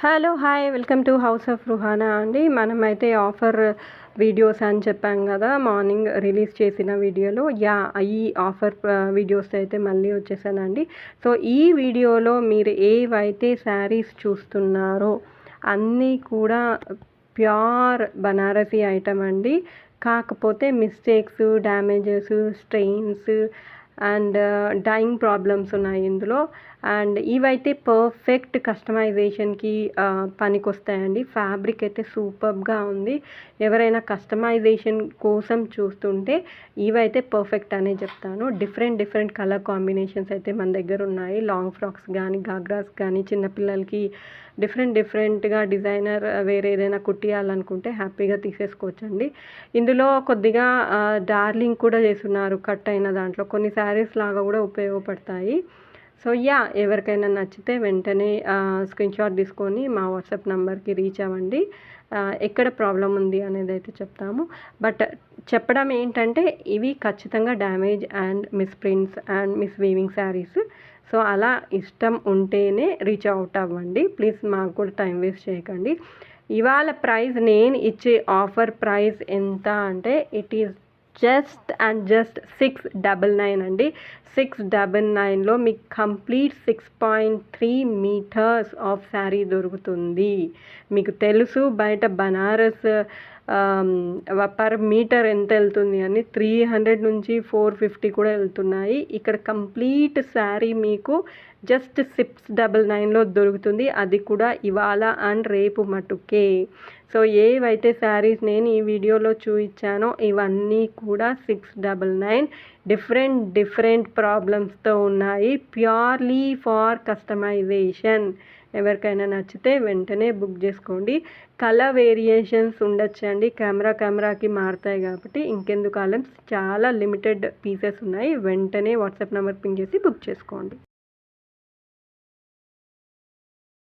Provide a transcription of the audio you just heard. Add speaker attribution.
Speaker 1: Hello hi welcome to house of Ruhana అండి. మనమైతే offer videos అని చెప్పాం కదా, మార్నింగ్ రిలీజ్ చేసిన వీడియోలో. ఈ ఆఫర్ వీడియోస్ అయితే మళ్ళీ వచ్చేసానండి. సో ఈ వీడియోలో మీరు ఏవైతే శారీస్ చూస్తున్నారో అన్నీ కూడా ప్యూర్ బనారసీ ఐటమ్ అండి. కాకపోతే mistakes, damages, strains and dyeing problems ఉన్నాయి ఇందులో. అండ్ ఇవైతే పర్ఫెక్ట్ కస్టమైజేషన్కి పనికొస్తాయండి. ఫ్యాబ్రిక్ అయితే సూపర్గా ఉంది. ఎవరైనా కస్టమైజేషన్ కోసం చూస్తుంటే ఇవైతే పర్ఫెక్ట్ అనే చెప్తాను. డిఫరెంట్ కలర్ కాంబినేషన్స్ అయితే మన దగ్గర ఉన్నాయి. లాంగ్ ఫ్రాక్స్ కానీ, గాగ్రాస్ కానీ, చిన్నపిల్లలకి డిఫరెంట్గా డిజైనర్ వేరే ఏదైనా కుట్టియాలనుకుంటే హ్యాపీగా తీసేసుకోవచ్చండి. ఇందులో కొద్దిగా డార్లింగ్ కూడా చేస్తున్నారు కట్ అయిన దాంట్లో. కొన్ని శారీస్ లాగా కూడా ఉపయోగపడతాయి. సో ఎవరికైనా నచ్చితే వెంటనే స్క్రీన్ షాట్ తీసుకొని మా వాట్సాప్ నెంబర్కి రీచ్ అవ్వండి. ఎక్కడ ప్రాబ్లం ఉంది అనేది అయితే చెప్తాము. బట్ చెప్పడం ఏంటంటే ఇవి ఖచ్చితంగా damage and miss prints and miss weaving saris. So అలా ఇష్టం ఉంటేనే రీచ్ అవుట్ అవ్వండి. ప్లీజ్ మాకు కూడా టైం వేస్ట్ చేయకండి. ఇవాళ ప్రైస్, నేను ఇచ్చే ఆఫర్ ప్రైస్ ఎంత అంటే ఇట్ ఈస్ జస్ట్ 699 అండి. 699లో మీకు కంప్లీట్ 6.3 మీటర్స్ ఆఫ్ శారీ దొరుకుతుంది. మీకు తెలుసు బయట బనారస్ పర్ మీటర్ ఎంత వెళ్తుంది అని. 300 నుంచి 450 కూడా వెళ్తున్నాయి. ఇక్కడ కంప్లీట్ శారీ మీకు జస్ట్ 699లో దొరుకుతుంది. అది కూడా ఇవాళ అండ్ రేపు మటుకే. సో ఏవైతే శారీస్ నేను ఈ వీడియోలో చూపించానో ఇవన్నీ కూడా 699. డిఫరెంట్ ప్రాబ్లమ్స్తో ఉన్నాయి. Purely for customisation. ఎవరికైనా నచ్చితే వెంటనే బుక్ చేసుకోండి. కలర్ వేరియేషన్స్ ఉండొచ్చండి, కెమెరాకి మారుతాయి కాబట్టి. ఇంకెందుకు ఆలస్యం, చాలా లిమిటెడ్ పీసెస్ ఉన్నాయి. వెంటనే వాట్సాప్ నెంబర్ పింగ్ చేసి బుక్ చేసుకోండి.